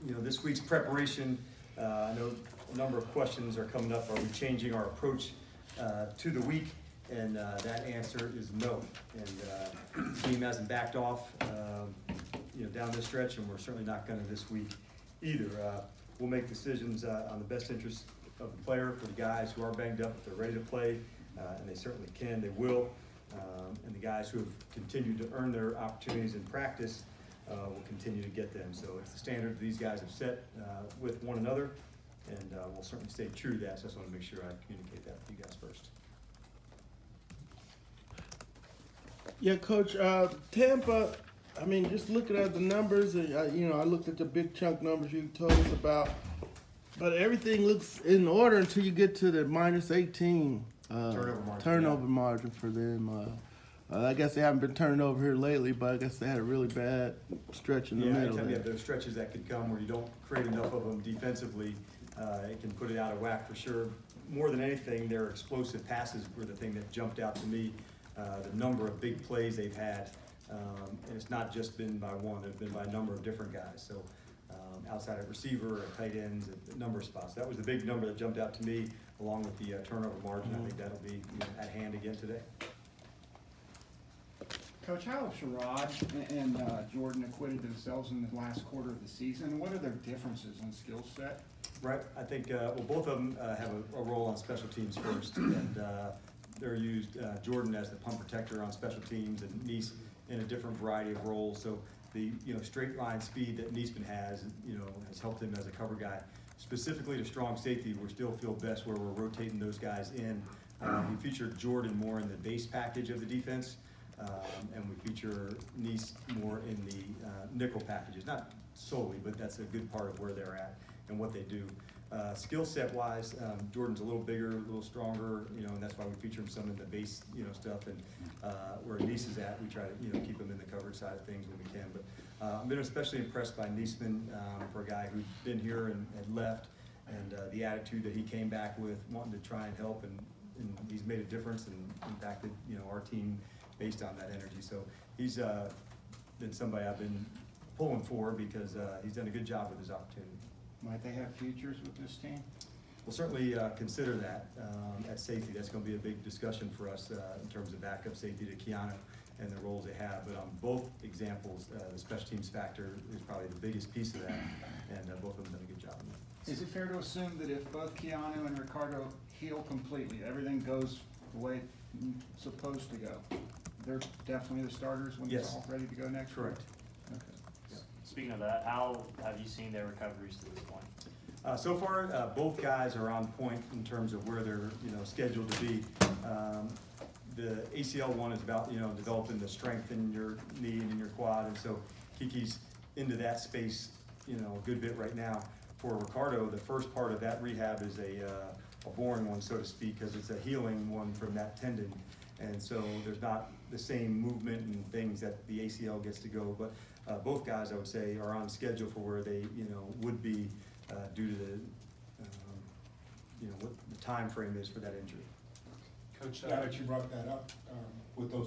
This week's preparation, I know a number of questions are coming up. Are we changing our approach to the week? And that answer is no. And the team hasn't backed off, down this stretch, and we're certainly not going to this week either. We'll make decisions on the best interest of the player for the guys who are banged up. If they're ready to play, and they certainly can, they will. And the guys who have continued to earn their opportunities in practice will continue to get them. So it's the standard these guys have set with one another, and we'll certainly stay true to that. So I just want to make sure I communicate that with you guys first. Yeah, Coach, Tampa, I mean, just looking at the numbers, I looked at the big chunk numbers you told us about, but everything looks in order until you get to the minus 18 turnover margin for them. I guess they haven't been turning over here lately, but I guess they had a really bad stretch in the middle. Yeah, there's stretches that could come where you don't create enough of them defensively. It can put it out of whack for sure. More than anything, their explosive passes were the thing that jumped out to me. The number of big plays they've had, and it's not just been by one, it's been by a number of different guys. So outside of receiver, at tight ends, a number of spots. That was the big number that jumped out to me, along with the turnover margin. I think that'll be at hand again today. Coach, how have Sharrod and Jordan acquitted themselves in the last quarter of the season? What are their differences in skill set? Right, I think both of them have a role on special teams first, and they're used Jordan as the punt protector on special teams, and Neas in a different variety of roles. So the straight line speed that Neasman has helped him as a cover guy. Specifically to strong safety, we still feel best where we're rotating those guys in. We feature Jordan more in the base package of the defense. And we feature Neas more in the nickel packages, not solely, but that's a good part of where they're at and what they do. Skill set wise, Jordan's a little bigger, a little stronger, and that's why we feature him some in the base, stuff. And where Neas is at, we try to, keep him in the coverage side of things when we can. But I've been especially impressed by Neasman for a guy who'd been here and had left, and the attitude that he came back with, wanting to try and help, and he's made a difference and impacted, our team based on that energy. So he's been somebody I've been pulling for because he's done a good job with his opportunity. Might they have futures with this team? We'll certainly consider that at safety. That's going to be a big discussion for us in terms of backup safety to Keanu and the roles they have. But on both examples, the special teams factor is probably the biggest piece of that, and both of them done a good job. Is it fair to assume that if both Keanu and Ricardo heal completely, everything goes the way it's supposed to go? They're definitely the starters when it's all ready to go next week? Correct. Okay. Yeah. Speaking of that, how have you seen their recoveries to this point? So far, both guys are on point in terms of where they're scheduled to be. The ACL one is about developing the strength in your knee and in your quad, and so Kiki's into that space a good bit right now. For Ricardo, the first part of that rehab is a boring one, so to speak, because it's a healing one from that tendon. And so there's not the same movement and things that the ACL gets to go, but both guys, I would say, are on schedule for where they, would be due to the, what the time frame is for that injury. Coach, now that you brought that up, with those